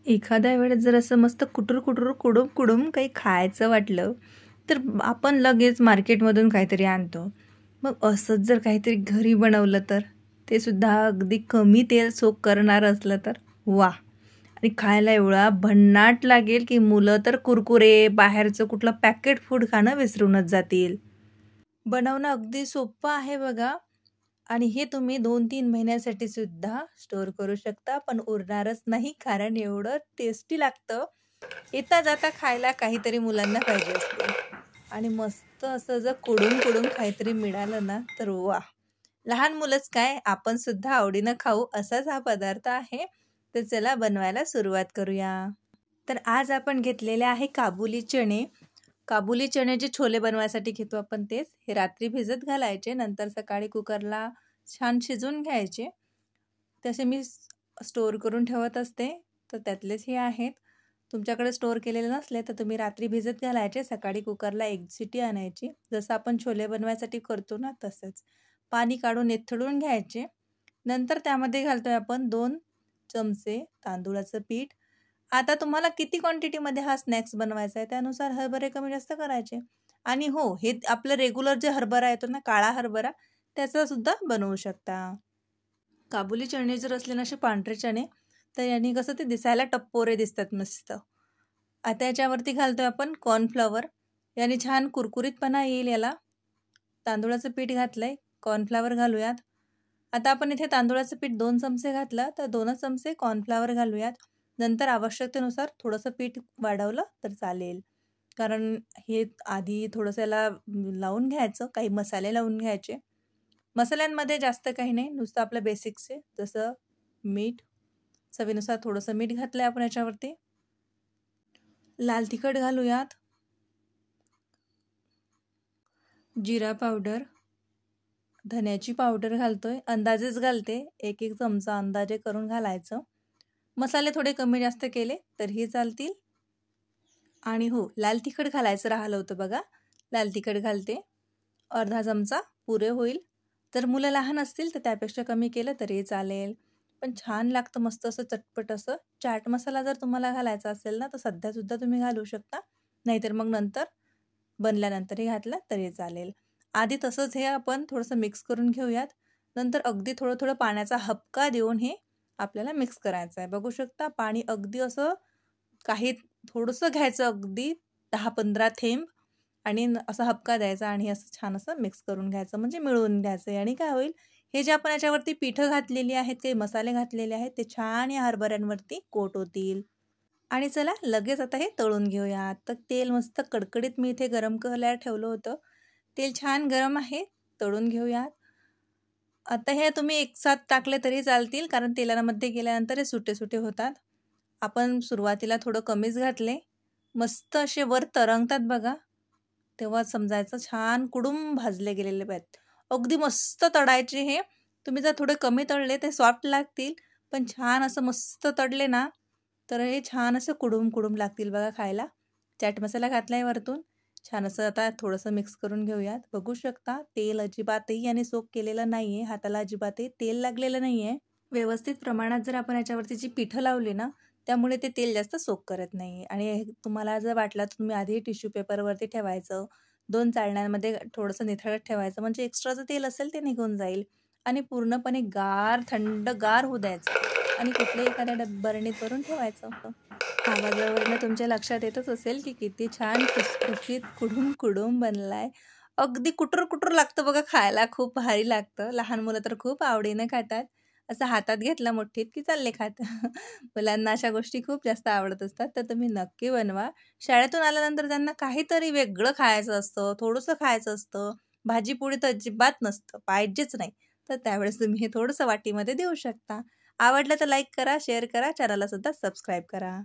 एखाद्या वेळेस जर असं मस्त कुटूर कुडूम कुडूम काही खायचं वाटलं, तर आपण लगेच मार्केटमधून काहीतरी आणतो. मग असंच जर काहीतरी घरी बनवलं तर? ते सुद्धा अगदी कमी तेल सोक करणारं असलं तर? वाह! आणि खायला एवढा भन्नाट लागेल, की मुलं तर कुरकुरे, बाहेरचं कुठलं पॅकेट फूड खाणं विसरूनच जातील. बनवणं अगदी सोपं आहे बघा. आणि हे तुम्ही 2-3 महिन्यासाठी सुद्धा स्टोअर करू शकता. पण उरणारच नाही, कारण एवढं टेस्टी लागतं. येता जाता खायला काहीतरी मुलांना पाहिजे असते. आणि मस्त असं जर कुडून काहीतरी मिळालं ना, तर वाह! लहान मुलंच काय, आपण सुद्धा आवडीनं खाऊ असाच हा पदार्थ आहे. तर चला बनवायला सुरुवात करूया. तर आज आपण घेतलेले आहे काबुली चणे. काबुली चण्याचे छोले बनवायसाठी घेतो आपण तेच. हे रात्री भिजत घालायचे, नंतर सकाळी कुकरला छान शिजवून घ्यायचे. तसे मी स्टोअर करून ठेवत असते, तर त्यातलेच हे आहेत. तुमच्याकडे स्टोअर केलेले नसले तर तुम्ही रात्री भिजत घालायचे, सकाळी कुकरला 1 शिटी आणायची. जसं आपण छोले बनवायसाठी करतो ना तसंच. पाणी काढून निथळून घ्यायचे. नंतर त्यामध्ये घालतोय आपण 2 चमचे तांदूळाचं पीठ. आता तुम्हाला किती क्वांटिटीमध्ये हा स्नॅक्स बनवायचा आहे त्यानुसार हरभरे कमी जास्त करायचे. आणि हो, हे आपलं रेग्युलर जे हरभरा येतो ना, काळा हरभरा, त्याचा सुद्धा बनवू शकता. काबुली चणे जर असले ना असे पांढरे चणे, तर यांनी कसं ते दिसायला टप्पोरे दिसतात मस्त. आता याच्यावरती घालतोय आपण कॉर्नफ्लॉवर. याने छान कुरकुरीतपणा येईल याला. तांदूळाचं पीठ घातलंय, कॉर्नफ्लॉवर घालूयात. आता आपण इथे तांदूळाचं पीठ 2 चमचे घातलं, तर 2च चमचे कॉर्नफ्लॉवर घालूयात. नंतर आवश्यकतेनुसार थोडंसं पीठ वाढवलं तर चालेल. कारण हे आधी थोडंसं याला लावून घ्यायचं, काही मसाले लावून घ्यायचे. मसाल्यांमध्ये जास्त काही नाही, नुसतं आपलं बेसिक्स आहे. जसं मीठ, चवीनुसार थोडंसं मीठ घातलंय आपण याच्यावरती. लाल तिखट घालूयात. जिरा पावडर, धन्याची पावडर घालतोय. अंदाजेच घालते, 1-1 चमचा अंदाजे करून घालायचं. मसाले थोडे कमी जास्त केले तरीही चालतील. आणि हो, लाल तिखट घालायचं राहिलं होतं बघा. लाल तिखट घालते. अर्धा चमचा पुरे होईल. जर मुलं लहान असतील तर त्यापेक्षा कमी केलं तरी चालेल. पण छान लागतं मस्त असं चटपट असं. चाट मसाला जर तुम्हाला घालायचा असेल ना, तर सध्यासुद्धा तुम्ही घालू शकता. नाहीतर मग नंतर बनल्यानंतरही घातला तरी चालेल. आधी तसंच हे आपण थोडंसं मिक्स करून घेऊयात. नंतर अगदी थोडं पाण्याचा हबका देऊन हे आपल्याला मिक्स करायचं आहे. बघू शकता पाणी अगदी असं काही थोडंसं घ्यायचं, अगदी 10-15 थेंब, आणि असा हबका द्यायचा आणि असं छान असं मिक्स करून घ्यायचं, म्हणजे मिळवून घ्यायचं. आणि काय होईल, हे जे आपण याच्यावरती पिठं घातलेली आहेत, काही मसाले घातलेले आहेत, ते छान या हरभऱ्यांवरती कोट होतील. आणि चला लगेच आता हे तळून घेऊया. तर तेल मस्त कडकडीत मी इथे गरम करायला ठेवलं होतं. तेल छान गरम आहे, तळून घेऊयात. आता हे तुम्ही एकसाथ टाकले तरी चालतील, कारण तेलामध्ये गेल्यानंतर हे सुटे होतात. आपण सुरुवातीला थोडं कमीच घातले. मस्त असे वर तरंगतात बघा, तेव्हा समजायचं छान कुडूम भाजले गेलेले आहेत. अगदी मस्त तळायचे हे. तुम्ही जर थोडे कमी तळले ते सॉफ्ट लागतील, पण छान असं मस्त तळले ना, तर हे छान असं कुडूम लागतील बघा खायला. चाट मसाला घातलाय वरतून. छान असं आता थोडंसं मिक्स करून घेऊयात. बघू शकता तेल अजिबातही याने सोक केलेलं नाहीये, हाताला अजिबातही तेल लागलेलं नाहीये. व्यवस्थित प्रमाणात जर आपण याच्यावरती जी पिठं लावली ना, त्यामुळे ते तेल जास्त सोक करत नाही. आणि तुम्हाला जर वाटलं तर तुम्ही आधी टिश्यू पेपरवरती ठेवायचं. 2 चाळण्यांमध्ये थोडंसं निथळत ठेवायचं, म्हणजे एक्स्ट्राचं तेल असेल ते निघून जाईल. आणि पूर्णपणे थंडगार होऊ द्यायचं. आणि कुठल्याही एखाद्या बरणीत भरून ठेवायचं. आवाजावरनं तुमच्या लक्षात येतच असेल की किती छान खुसखुशीत कुडूम बनलाय. अगदी कुटर लागतं बघा खायला, खूप भारी लागतं. लहान मुलं तर खूप आवडीने खातात. असं हातात घेतला मुठ्ठीत की चालले खात. मुलांना अशा गोष्टी खूप जास्त आवडत असतात, तर तुम्ही नक्की बनवा. शाळेतून आल्यानंतर त्यांना काहीतरी वेगळं खायचं असतं, थोडंसं खायचं असतं. भाजी-पोळी तर अजिबात नसतं, पाहिजेच नाही. तर त्यावेळेस तुम्ही हे थोडंसं वाटीमध्ये देऊ शकता. आवडलं तर लाईक करा, शेअर करा, चॅनलला सुद्धा सबस्क्राईब करा.